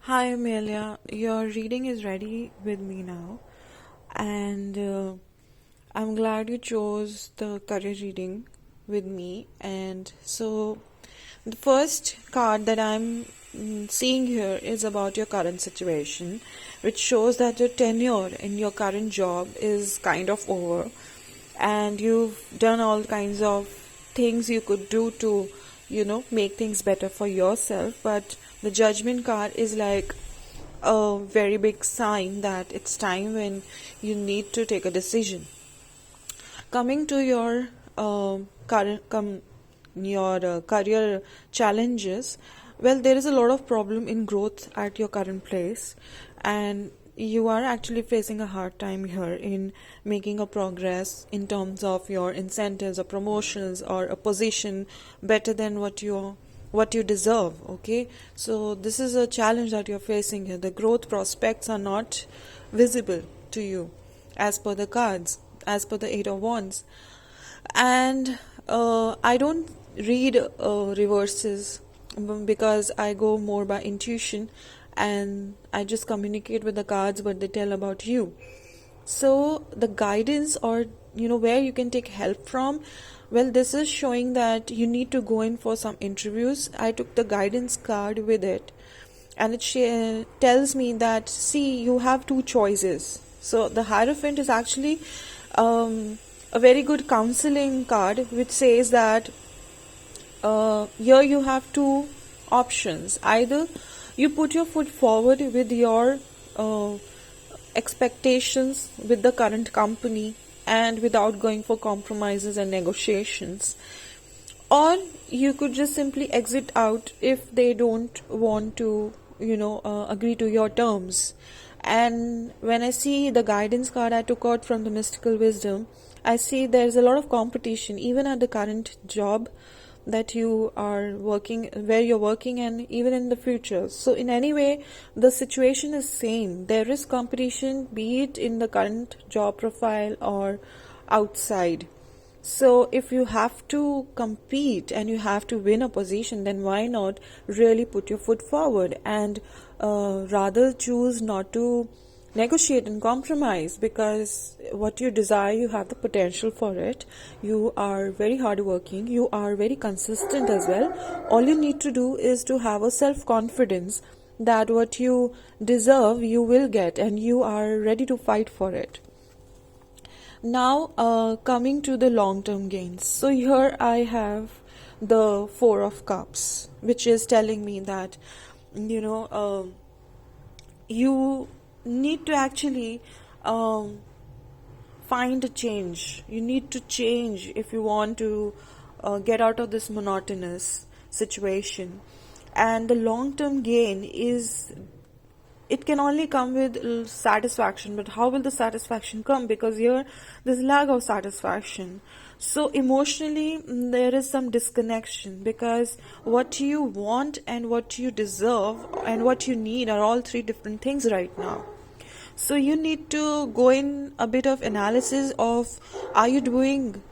Hi Amelia, your reading is ready with me now, and I'm glad you chose the career reading with me. And so, the first card that I'm seeing here is about your current situation, which shows that your tenure in your current job is kind of over, and you've done all kinds of things you could do to make things better for yourself. But the judgment card is like a very big sign that it's time when you need to take a decision. Coming to your career challenges, well, there is a lot of problem in growth at your current place, and you are actually facing a hard time here in making a progress in terms of your incentives or promotions or a position better than what you deserve. Okay, so this is a challenge that you're facing here. The growth prospects are not visible to you as per the cards, as per the Eight of Wands. And I don't read reverses because I go more by intuition, and I just communicate with the cards what they tell about you. So the guidance, or where you can take help from, well, this is showing that you need to go in for some interviews. I took the guidance card with it, and it tells me that, see, you have two choices. So the Hierophant is actually a very good counseling card, which says that here you have two options. Either you put your foot forward with your expectations with the current company and without going for compromises and negotiations, or you could just simply exit out if they don't want to agree to your terms. And when I see the guidance card I took out from the mystical wisdom, I see there's a lot of competition even at the current job that you are working, where you're working, and even in the future. So in any way the situation is same. There is competition, be it in the current job profile or outside. So if you have to compete and you have to win a position, then why not really put your foot forward and rather choose not to negotiate and compromise, because what you desire, you have the potential for it. You are very hardworking, you are very consistent as well. All you need to do is to have a self confidence that what you deserve you will get, and you are ready to fight for it. Now, coming to the long term gains. So, here I have the Four of Cups, which is telling me that, you need to actually find a change. You need to change if you want to get out of this monotonous situation. And the long term gain is, it can only come with satisfaction. But how will the satisfaction come? Because here there's lack of satisfaction. So emotionally there is some disconnection, because what you want and what you deserve and what you need are all three different things right now. So you need to go in a bit of analysis of, are you doing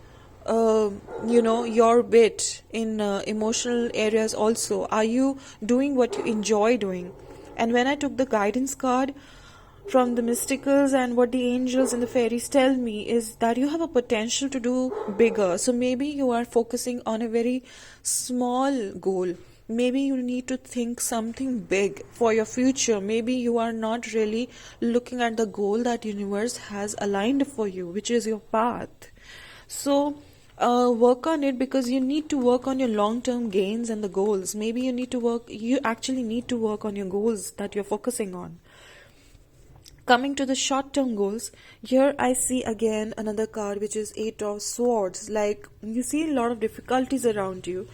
your bit in emotional areas also? Are you doing what you enjoy doing? And when I took the guidance card from the mysticals, and what the angels and the fairies tell me is that you have a potential to do bigger. So maybe you are focusing on a very small goal. Maybe you need to think something big for your future. Maybe you are not really looking at the goal that universe has aligned for you, which is your path. So work on it, because you need to work on your long-term gains and the goals. Maybe you actually need to work on your goals that you're focusing on. Coming to the short-term goals, here I see again another card, which is Eight of Swords. Like, you see a lot of difficulties around you,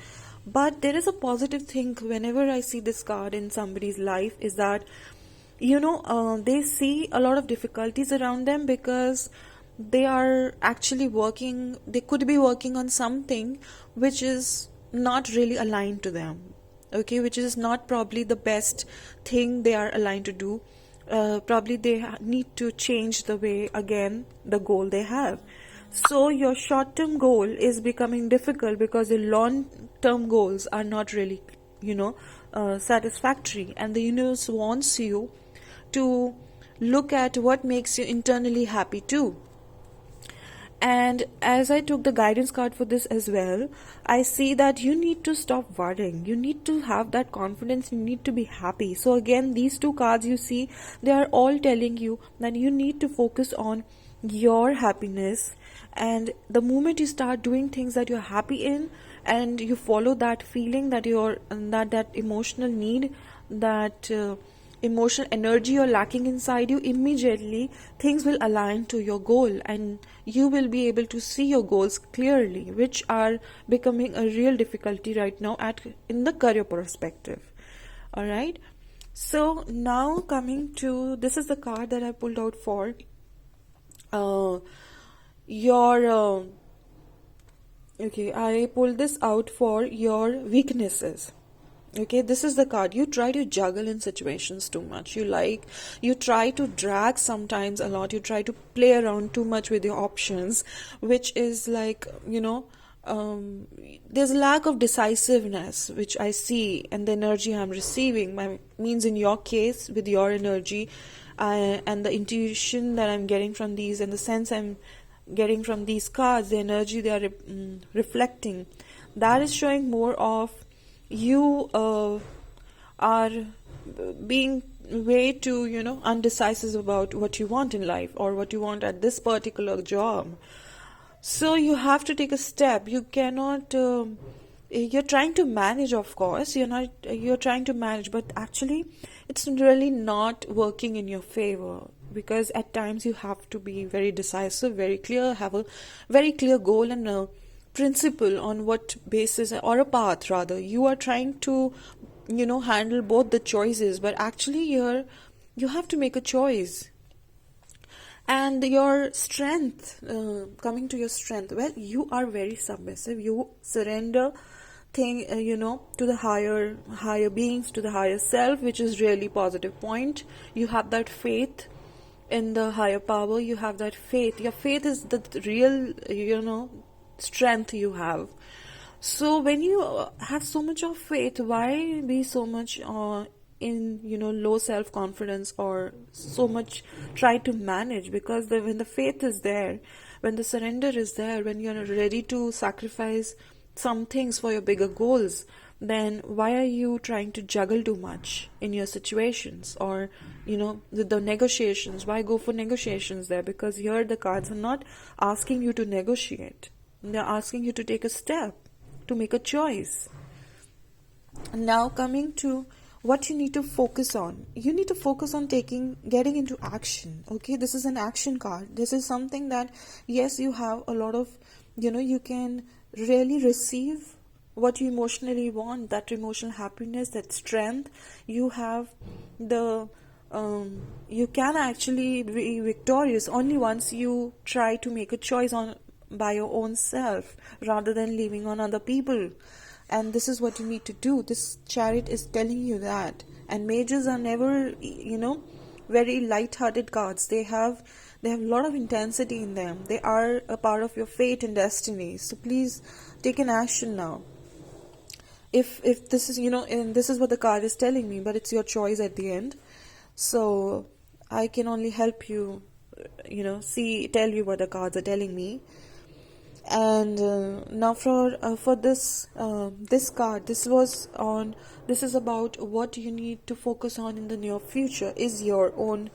but there is a positive thing whenever I see this card in somebody's life, is that they see a lot of difficulties around them because they are actually working, they could be working on something which is not really aligned to them, okay, which is not probably the best thing they are aligned to do. Probably they need to change the way, again, the goal they have. So your short term goal is becoming difficult because the long term goals are not really satisfactory, and the universe wants you to look at what makes you internally happy too. And as I took the guidance card for this as well, I see that you need to stop worrying. You need to have that confidence. You need to be happy. So, again, these two cards you see, they are all telling you that you need to focus on your happiness. And the moment you start doing things that you're happy in, and you follow that feeling that that emotional need, that emotional energy you're lacking inside you, immediately things will align to your goal, and you will be able to see your goals clearly, which are becoming a real difficulty right now at in the career perspective. All right, so now coming to, this is the card that I pulled out for your okay, I pulled this out for your weaknesses. Okay, this is the card. You try to juggle in situations too much. You try to drag sometimes a lot. You try to play around too much with your options, which is like, there's a lack of decisiveness, which I see, and the energy I'm receiving means in your case, with your energy, and the intuition that I'm getting from these, and the sense I'm getting from these cards, the energy they are reflecting, that is showing more of you are being way too undecisive about what you want in life, or what you want at this particular job. So you have to take a step. You cannot you're trying to manage, of course, you're trying to manage, but actually it's really not working in your favor, because at times you have to be very decisive, very clear, have a very clear goal and a principle on what basis, or a path rather, you are trying to handle both the choices, but actually here you have to make a choice. And your strength, coming to your strength, well, you are very submissive. You surrender to the higher beings, to the higher self, which is really positive point. You have that faith in the higher power. You have that faith. Your faith is the real strength you have. So when you have so much of faith, why be so much in low self-confidence, or so much try to manage? Because when the faith is there, when the surrender is there, when you're ready to sacrifice some things for your bigger goals, then why are you trying to juggle too much in your situations, or with the negotiations? Why go for negotiations there? Because here the cards are not asking you to negotiate. They're asking you to take a step, to make a choice. Now coming to what you need to focus on. You need to focus on getting into action. Okay, this is an action card. This is something that, yes, you have a lot of, you can really receive what you emotionally want, that emotional happiness, that strength. You have you can actually be victorious only once you try to make a choice by your own self, rather than leaving on other people. And this is what you need to do. This Chariot is telling you that. And mages are never very light-hearted cards. They have a lot of intensity in them. They are a part of your fate and destiny. So please take an action now. If this is and this is what the card is telling me, but it's your choice at the end. So I can only help you tell you what the cards are telling me. And now for this card, this is about what you need to focus on in the near future, is your own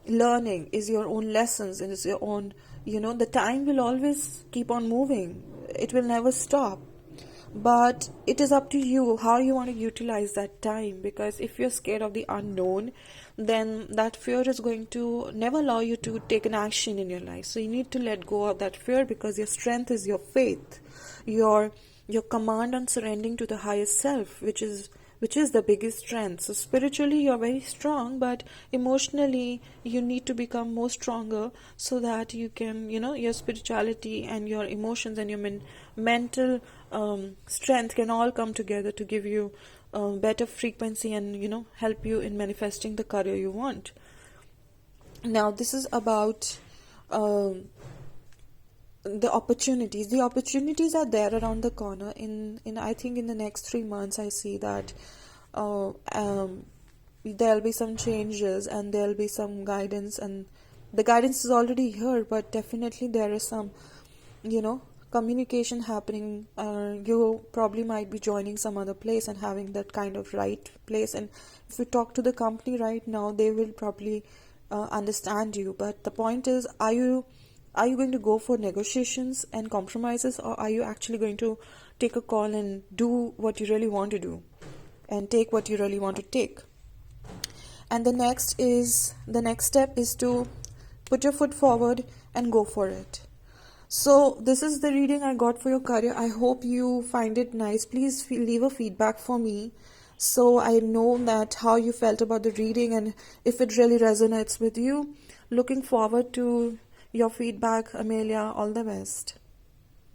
learning, is your own lessons, and is your own the time will always keep on moving. It will never stop. But it is up to you how you want to utilize that time, because if you're scared of the unknown, then that fear is going to never allow you to take an action in your life. So you need to let go of that fear, because your strength is your faith, your command on surrendering to the highest self, which is the biggest strength. So spiritually you're very strong, but emotionally you need to become more stronger, so that you can your spirituality and your emotions and your mental strength can all come together to give you better frequency, and help you in manifesting the career you want. Now this is about the opportunities are there around the corner. In I think in the next 3 months, I see that there'll be some changes and there'll be some guidance, and the guidance is already here, but definitely there is some, communication happening. You probably might be joining some other place and having that kind of right place, and if you talk to the company right now, they will probably understand you. But the point is, are you going to go for negotiations and compromises, or are you actually going to take a call and do what you really want to do and take what you really want to take? And the next step is to put your foot forward and go for it. So this is the reading I got for your career. I hope you find it nice. Please leave a feedback for me, so I know that how you felt about the reading and if it really resonates with you. Looking forward to your feedback, Amelia. All the best.